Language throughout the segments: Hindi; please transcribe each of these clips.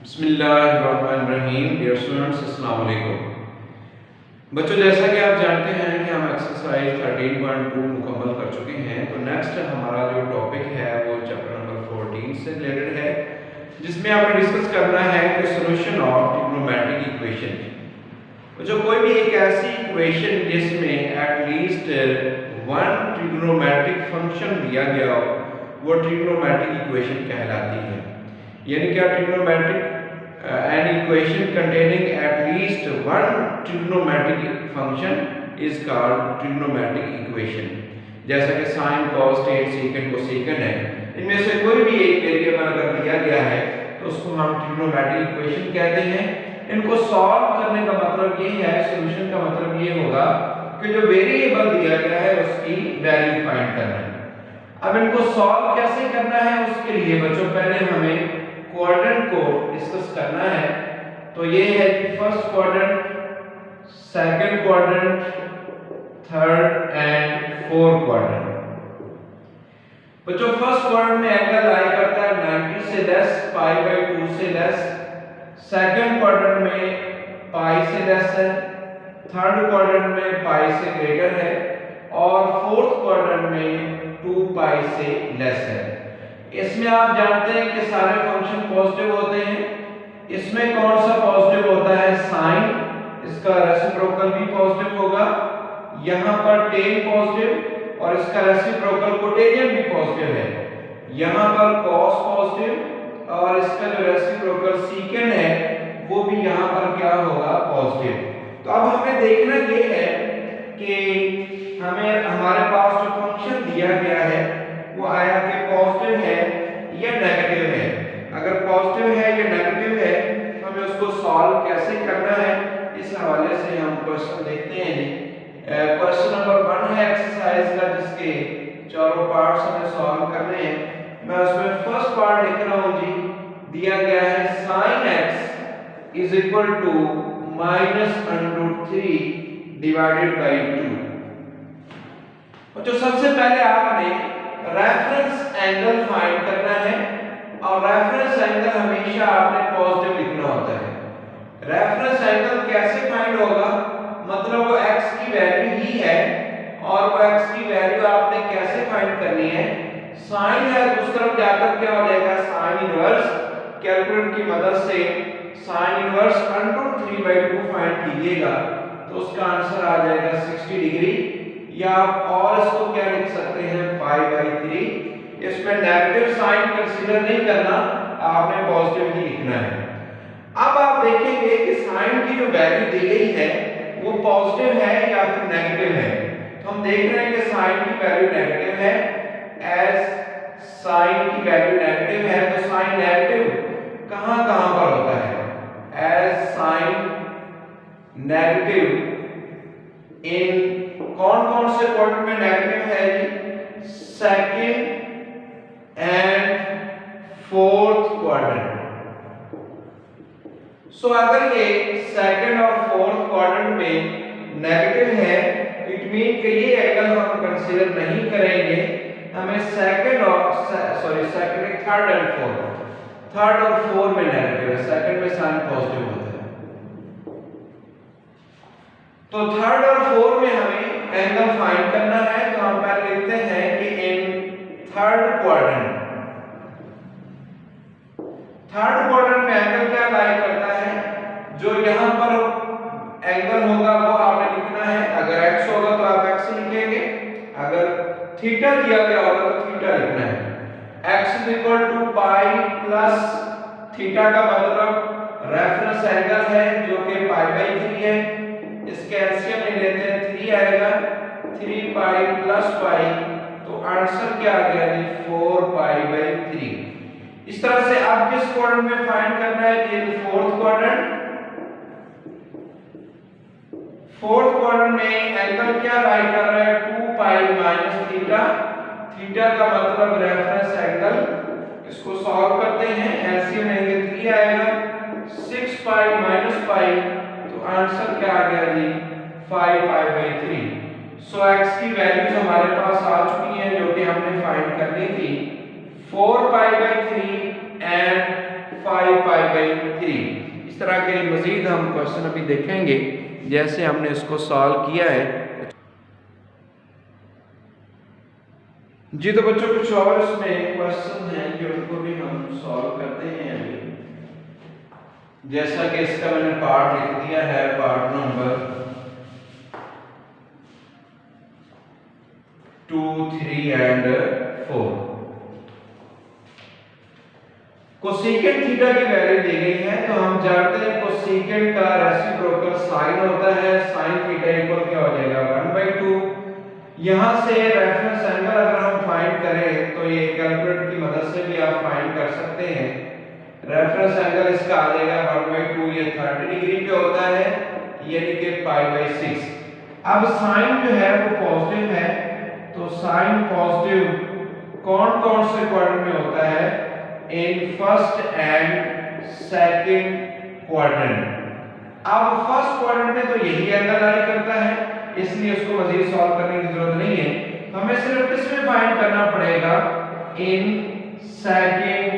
बिस्मिल्लाहिर्रहमानिर्रहीम। डियर स्टूडेंट्स, अस्सलाम वालेकुम। बच्चों, जैसा कि आप जानते हैं कि हम एक्सरसाइज 13.2 मुकम्मल कर चुके हैं, तो नेक्स्ट हमारा जो टॉपिक है वो चैप्टर नंबर 14 से रिलेटेड है, जिसमें आपने डिस्कस करना है कि सॉल्यूशन ऑफ ट्रिग्नोमेट्रिक इक्वेशन। बच्चों, कोई भी एक ऐसी इक्वेशन जिसमें एटलीस्ट वन ट्रिग्नोमेट्रिक फंक्शन दिया गया हो, वो ट्रिग्नोमेट्रिक इक्वेशन कहलाती है। यानी क्या trigonometric an equation containing at least one trigonometric function is called trigonometric equation। जैसा कि sin cos tan secant cosecant है, इनमें से कोई भी एक वेरिएबल अगर दिया गया है तो उसको हम ट्रिग्नोमेट्रिक इक्वेशन कहते हैं। इनको सॉल्व करने का मतलब ये है, सॉल्यूशन का मतलब ये होगा कि जो वेरिएबल दिया गया है उसकी वैल्यू फाइंड करना है। अब इनको सॉल्व कैसे करना है, उसके लिए बच्चों पहले हमें क्वाड्रेंट को डिस्कस करना है। तो ये है कि first quadrant, second quadrant, third and fourth quadrant. बच्चों, फर्स्ट क्वाड्रेंट में एंगल लाई करता है 90 से लेस, π/2 से लेस। सेकंड क्वाड्रेंट में पाई से लेस है, थर्ड क्वाड्रेंट में पाई से ग्रेटर है और फोर्थ क्वाड्रेंट में 2π से लेस है। इसमें आप जानते हैं कि सारे फंक्शन पॉजिटिव होते हैं। इसमें कौन सा पॉजिटिव होता है? साइन, इसका रेसिप्रोकल भी पॉजिटिव होगा। यहाँ पर टेन पॉजिटिव और इसका रेसिप्रोकल कोटेंजेंट भी पॉजिटिव है। यहाँ पर कॉस पॉजिटिव और इसका जो रेसिप्रोकल सीकेंड है वो भी यहाँ पर क्या होगा? पॉजिटिव। तो अब हमें देखना ये है कि हमें हमारे पास जो फंक्शन दिया गया है वो आया कि पॉजिटिव है या नेगेटिव है। अगर पॉजिटिव है या नेगेटिव है तो हमें उसको सॉल्व कैसे करना है, इस हवाले से हम क्वेश्चन देखते हैं जी। क्वेश्चन नंबर 1 है एक्सरसाइज का, जिसके चारों पार्ट्स हमें सॉल्व करने हैं। मैं उसमें फर्स्ट पार्ट लिख रहा हूं जी। दिया गया है sin x is equal to -√3 divided by 2। तो सबसे पहले आपने रेफरेंस एंगल फाइंड करना है और रेफरेंस एंगल हमेशा आपने पॉजिटिव लिखना होता है। रेफरेंस एंगल कैसे फाइंड होगा? मतलब वो x की वैल्यू ही है और वो x की वैल्यू आपने कैसे फाइंड करनी है? साइन है, उस तरफ जाकर क्या हो जाएगा? Sine inverse. कैलकुलेटर की मदद से साइन इनवर्स √3/2 फाइंड कीजिएगा तो उसका आंसर आ जाएगा 60 डिग्री। या आप और इसको क्या लिख सकते हैं? π/3। इसमें नेगेटिव साइन कंसीडर नहीं करना, आपने पॉजिटिव ही लिखना है। अब आप देखेंगे कि साइन की जो वैल्यू दी गई है वो पॉजिटिव है या फिर नेगेटिव है। तो हम देख रहे हैं कि साइन की वैल्यू नेगेटिव है। एज साइन की वैल्यू नेगेटिव है तो साइन नेगेटिव कहां-कहां पर होता है? एज साइन नेगेटिव इन कौन-कौन से क्वाड्रेंट में नेगेटिव है जी? Second and fourth quadrant. So अगर ये सेकंड और फोर्थ क्वाड्रेंट में नेगेटिव है तो इट मीन कि ये एंगल हम कंसीडर नहीं करेंगे। हमें second third and fourth, third और फोर्थ में नेगेटिव है, सेकंड में साइन पॉजिटिव होता है। तो थर्ड और फोर्थ में हमें एंगल फाइंड करना है। तो हम पहले लिखते हैं कि इन थर्ड क्वाड्रेंट में एंगल क्या लाई करता है? जो यहां पर एंगल होगा वो आपने लिखना है। अगर x होगा तो आप x लिखेंगे, अगर थीटा दिया गया होगा तो थीटा लिखना है। x = π प्लस थीटा का मतलब रेफरेंस एंगल है जो कि π/3 है। इसके एलसीएम ले लेते हैं, 3 आएगा, 3π प्लस π, तो आंसर क्या आ गया जी? 4π/3। इस तरह से आप किस क्वाड्रेंट में फाइंड करना है? ये फोर्थ क्वाड्रेंट। फोर्थ क्वाड्रेंट में एंगल क्या लाई कर रहा है? 2π माइनस थीटा। थीटा का मतलब रेफरेंस एंगल। इसको सॉल्व करते हैं, एलसीएम लेंगे, 3 आएगा, 6π माइनस π, तो आंसर क्या आ गया जी? 5π/3। सो x की वैल्यूज हमारे पास आ चुकी हैं जो कि हमने फाइंड करनी थी। 4π/3 एंड 5π/3। इस तरह के मज़ीद हम क्वेश्चन अभी देखेंगे जैसे हमने इसको सॉल्व किया है। जी तो बच्चों कुछ और इसमें क्वेश्चन हैं जो उनको भी हम सॉल्व करते हैं अभी। जैसा कि इसका मैंने पार्ट लिख दिया है, part number 2, 3 and 4। Cosecant theta की वैल्यू दी गई है, तो हम जानते हैं कोसेकेंट का रेसिप्रोकल साइन होता है। साइन थीटा इक्वल क्या हो जाएगा 1/2। यहां से रेफरेंस एंगल अगर हम फाइंड करें तो ये कैलकुलेटर की मदद से भी आप फाइंड कर सकते हैं। रेफरेंस एंगल इसका आ जाएगा 1/2, ये 30 डिग्री पे होता है, यानी कि π/6। अब साइन जो है वो पॉजिटिव है, तो साइन पॉजिटिव कौन कौन से क्वाड्रेंट में होता है? In first and second quadrant. अब फर्स्ट क्वाड्रेंट में तो यही एंगल लाई करता है, इसलिए उसको मजीद सॉल्व करने की जरूरत नहीं है। तो हमें सिर्फ किसमें फाइंड करना पड़ेगा? इन सेकंड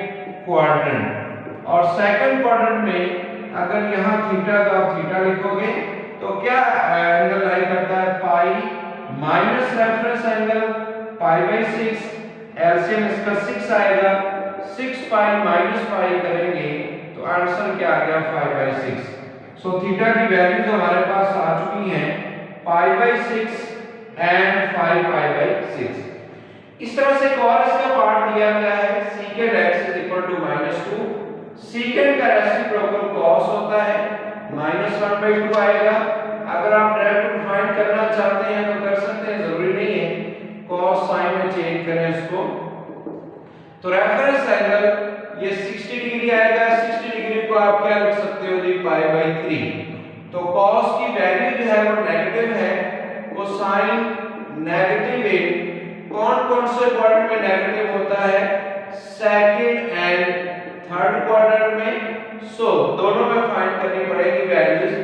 क्वाड्रेंट। और सेकंड क्वाड्रेंट में अगर यहाँ थीटा तो आप थीटा लिखोगे तो क्या एंगल लाई करता है? Pi minus reference angle π/6, LCM इसका 6 आएगा। 6π माइनस पाई करेंगे तो आंसर क्या आ गया? 5/6। सो थीटा की वैल्यूज हमारे पास आ चुकी हैं π/6 एंड 5π/6। इस तरह से एक और इसका पार्ट दिया गया है, secant x = -2। secant का रेसिप्रोकल cos होता है, -1/2 आएगा। अगर आप डायरेक्ट फाइंड करना चाहते हैं तो कर सकते हैं, जरूरी नहीं है cos sin में चेंज करें इसको। तो रेफरेंस एंगल ये 60 डिग्री आएगा। 60 डिग्री को आप क्या लिख सकते हो जी? π/3। तो cos की वैल्यू जो है वो नेगेटिव है, कोसाइन नेगेटिव है। कौन कौन से क्वाड्रेंट में नेगेटिव होता है? सेकंड एंड थर्ड क्वाड्रेंट में। सो दोनों में फाइंड करनी पड़ेगी values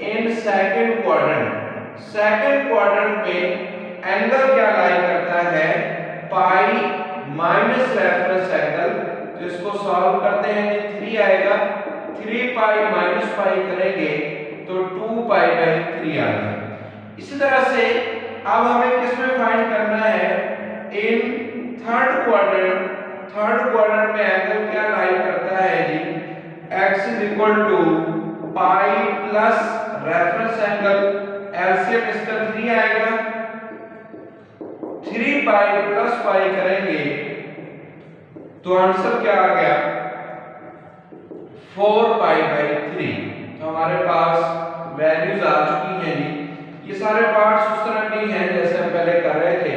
in second quadrant. Second quadrant में एंगल क्या लाई करता है? पाई माइनस रेफरेंस एंगल, जिसको सॉल्व करते हैं ये 3 आएगा। 3π माइनस पाई करेंगे तो 2π/3 आ गया। इसी तरह से अब हमें किसमें फाइंड करना है? इन थर्ड क्वाड्रेंट। थर्ड क्वाड्रेंट में एंगल क्या लाई करता है जी? x = पाई प्लस रेफरेंस एंगल, एलसीएम इसका 3 आएगा। 3π प्लस पाई करेंगे तो आंसर क्या आ गया? 4π/3। तो हमारे पास वैल्यूज आ चुकी हैं जी। ये सारे पार्ट्स उस तरह नहीं हैं जैसे हम पहले कर रहे थे।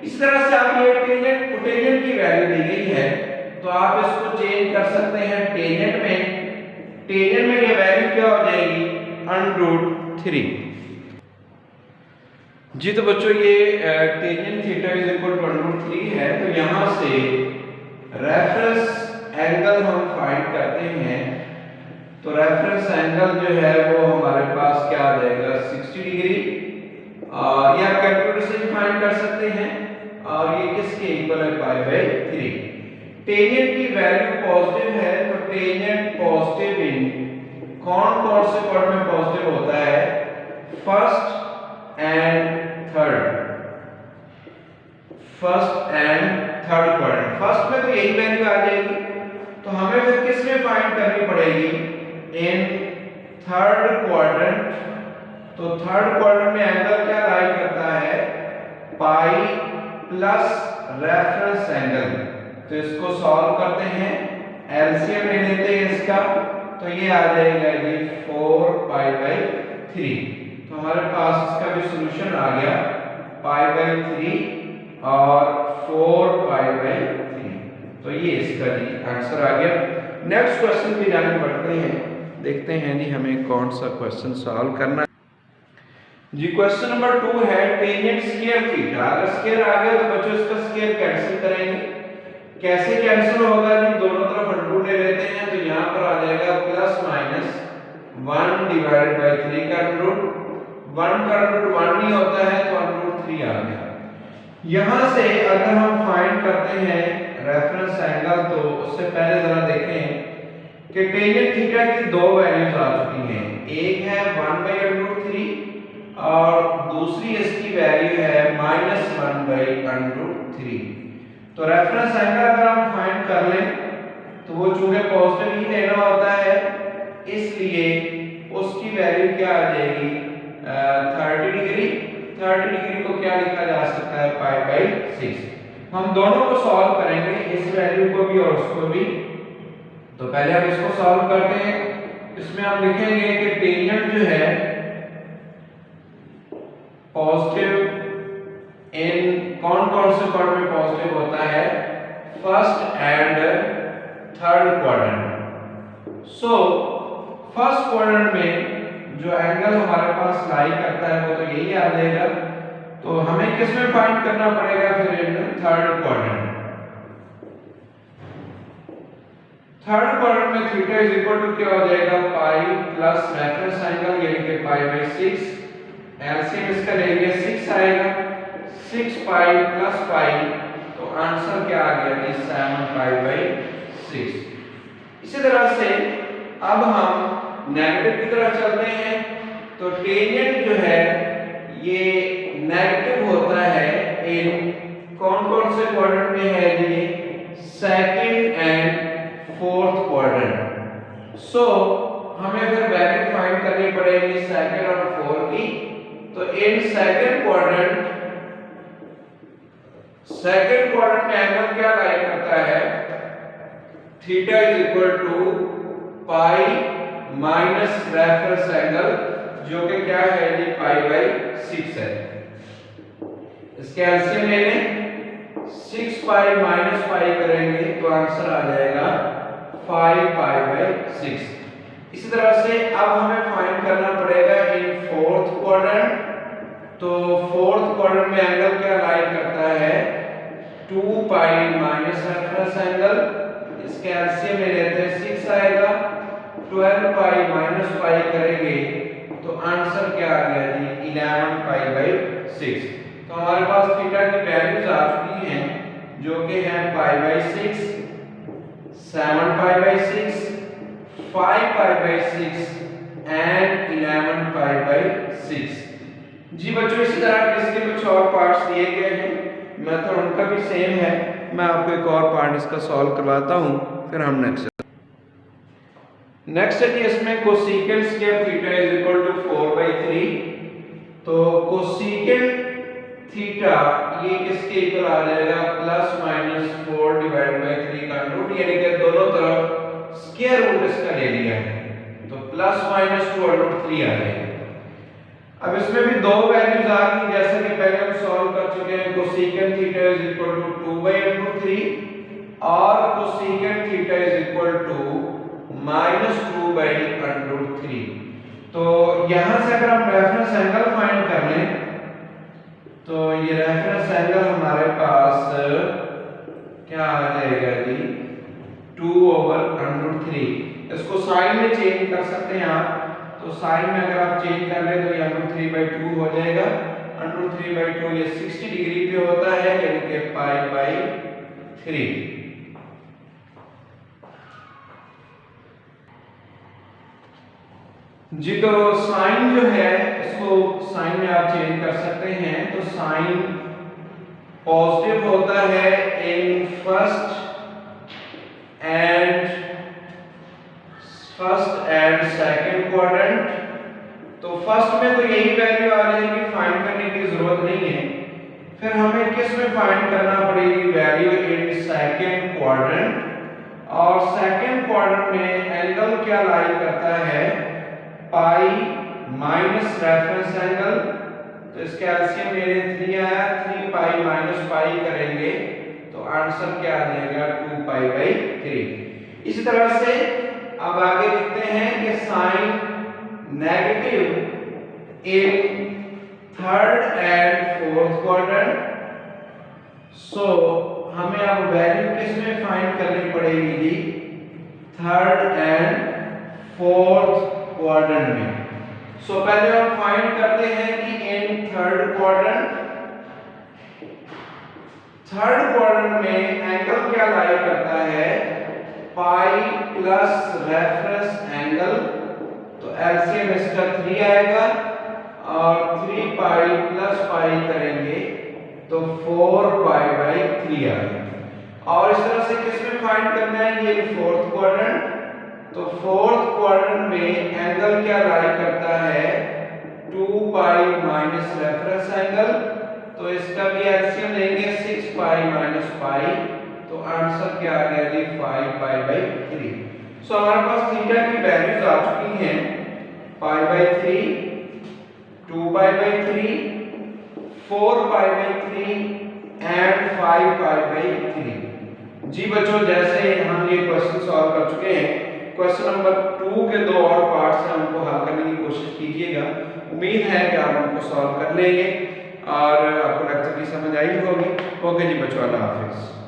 इस तरह से आप ये टेंजेंट कोटेंजेंट की वैल्यू दी गई है तो आप इसको चेंज कर सकते हैं टेंजेंट में। टेंजेंट में ये वैल्यू क्या हो जाएगी? √3। जी तो बच्चों ये टेंजेंट थीटा √3 है। तो यहाँ से रेफरेंस एंगल हम फाइंड करते हैं। तो रेफरेंस एंगल जो है वो हमारे पास क्या आ जाएगा? 60 डिग्री। ये आप कैलकुलेटर से भी फाइंड कर सकते हैं। और ये किसके इक्वल है? π/3। टेंजेंट की वैल्यू पॉजिटिव है, तो टेंजेंट पॉजिटिव इन कौन कौन से क्वाड्रेंट में पॉजिटिव होता है? First and third. First and third quadrant. First में तो यही वैल्यू आ जाएगी, तो हमें फिर किसमें फाइंड करनी पड़ेगी? इन थर्ड क्वाड्रेंट। तो थर्ड क्वाड्रेंट में एंगल क्या लाई करता है? Pi plus reference angle. तो इसको सॉल्व करते हैं, एलसीएम ले लेते हैं इसका, तो ये आ जाएगा जी 4π/3। तो हमारे पास इसका भी सॉल्यूशन आ गया π/3 और 4π/3। तो ये इसका जी आंसर आ गया। नेक्स्ट क्वेश्चन पे जाने बढ़ते हैं, देखते हैं जी हमें कौन सा क्वेश्चन सॉल्व करना है। जी क्वेश्चन नंबर 2 है टेंजेंट स्क्वायर थीटा। अगर स्क्वायर आ गया तो बच्चों इसका स्क्वायर कैंसिल करेंगे। कैसे कैंसिल होगा जी? दोनों तरफ √ ले लेते हैं, तो यहाँ पर आ जाएगा +-1/3 का √ 1 का √ 1 नहीं होता है तो √3 आ गया। यहाँ से अगर हम फाइंड करते हैं रेफरेंस एंगल, तो उससे पहले जरा देखें कि टेंजेंट थीटा की दो वैल्यूज आ चुकी हैं, एक है 1/√3 और दूसरी इसकी वैल्यू है -1/√3। तो रेफरेंस एंगल अगर हम फाइंड कर लें तो वो चूंकि पॉजिटिव ही लेना होता है, इसलिए उसकी वैल्यू क्या आ जाएगी 30 डिग्री। 30 डिग्री को क्या लिखा जा सकता है π/6। हम दोनों को सॉल्व करेंगे, इस वैल्यू को भी और उसको भी। तो पहले हम इसको सॉल्व करते हैं। इसमें हम लिखेंगे कि टेंजेंट जो है पॉजिटिव इन कौन से क्वाड्रेंट में पॉजिटिव होता है, first and third quadrant. So first quadrant में जो एंगल हमारे पास लाई करता है वो तो यही आ जाएगा। तो हमें किस में फाइंड करना पड़ेगा फिर इन थर्ड क्वाड्रेंट। थर्ड क्वाड्रेंट में थीटा इज इक्वल टू क्या हो जाएगा पाई प्लस रेफरेंस एंगल यानी कि π/6। एलसीएम इसका ले लिया 6 आएगा, 6 पाई प्लस पाई, तो आंसर क्या आ गया जी 7 π/6। इसी तरह से अब हम नेगेटिव की तरफ चलते हैं। तो टेंजेंट जो है ये नेगेटिव होता है इन कौन से क्वाड्रेंट में है जी, second and fourth quadrant. So हमें फिर वैल्यू फाइंड करनी पड़ेगी सेकंड और फोर्थ की। तो इन सेकंड क्वाड्रेंट में एंगल क्या लाई करता है, theta is equal to pi minus reference angle जो कि क्या है जी π/6 है। इसके एलसीएम ले लें, 6 पाई माइनस पाई करेंगे तो आंसर आ जाएगा 5 π/6। इसी तरह से अब हमें फाइंड करना पड़ेगा इन फोर्थ क्वाड्रेंट। तो फोर्थ क्वाड्रेंट में एंगल क्या लाई करता है 2 पाई माइनस रेफरेंस एंगल। इसके एलसीएम में लेते हैं 6 आएगा, 12 पाई माइनस पाई करेंगे तो आंसर क्या आ गया जी 11 π/6। तो हमारे पास थीटा की वैल्यूज आ चुकी हैं जो कि है π/6, 7 π/6, 5 π/6 एंड 11 π/6। जी बच्चों, इसी तरह इसके कुछ और पार्ट्स दिए गए हैं, मेथड उनका भी सेम है। मैं आपको एक और पार्ट इसका सॉल्व करवाता हूं, फिर हम नेक्स्ट है कि इसमें cosecant square theta is equal to 4/3। तो कोसेकेंट थीटा ये किसके इक्वल आ जाएगा ±4/3 का रूट, यानी कि दोनों तरफ स्क्वायर रूट इसका ले लिया है तो ±2√3 आ जाएगा। अब इसमें भी दो वैल्यूज आ गई जैसे कि पहले हम सॉल्व कर चुके हैं। Cosecant theta is equal to 2/√3 और cosecant theta is equal to -2/√3। तो यहां से अगर हम रेफरेंस एंगल फाइंड कर लें तो ये रेफरेंस एंगल हमारे पास क्या आ जाएगा जी 2/√3। इसको साइन में चेंज कर सकते हैं आप। तो साइन में अगर आप चेंज कर ले तो ये √3/2 हो जाएगा। √3/2 ये 60 डिग्री पे होता है यानी कि π/3। जी तो साइन जो है इसको साइन में आप चेंज कर सकते हैं। तो साइन पॉजिटिव होता है in first and second quadrant. तो फर्स्ट में तो यही वैल्यू आ जाएगी, फाइंड करने की जरूरत नहीं है। फिर हमें किस में फाइंड करना पड़ेगी वैल्यू इन सेकंड क्वाड्रेंट। और सेकंड क्वाड्रेंट में एंगल क्या लाई करता है पाई माइनस रेफरेंस एंगल। तो इसके एलसीएम मेरे 3 आया, 3 पाई माइनस पाई करेंगे तो आंसर क्या आ जाएगा 2 π/3। इसी तरह से अब आगे लिखते हैं कि sine negative in third and fourth quadrant. So हमें अब वैल्यू किस में फाइंड करनी पड़ेगी जी थर्ड एंड फोर्थ क्वाड्रेंट में। सो पहले हम फाइंड करते हैं कि इन थर्ड क्वाड्रेंट में एंगल क्या लाई करता है पाई प्लस रेफरेंस एंगल, तो एलसीएम इसका 3 आएगा और 3 पाई प्लस पाई करेंगे तो 4 पाई बाई 3 आएगा। और इस तरह से किसमें फाइंड करना है, ये फोर्थ क्वाड्रेंट, तो फोर्थ क्वाड्रेंट में एंगल क्या लाई करता है 2 पाई माइनस रेफरेंस एंगल, तो इसका भी एलसीएम लेंगे 6 पाई माइनस पाई, तो आंसर क्या आ गया जी 5 पाई बाई 3। सो हमारे पास थीटा की वैल्यूज आ चुकी हैं pi by 3, 2 pi by 3, 4 pi by 3 and 5 pi by 3। जी बच्चों, जैसे हम ये क्वेश्चन सॉल्व कर चुके हैं, क्वेश्चन नंबर 2 के 2 और पार्ट्स हैं, उनको हल करने की कोशिश कीजिएगा। उम्मीद है कि आप उनको सॉल्व कर लेंगे और आपको लेक्चर की समझ आई होगी। ओके जी बच्चों, अल्लाह हाफिज़।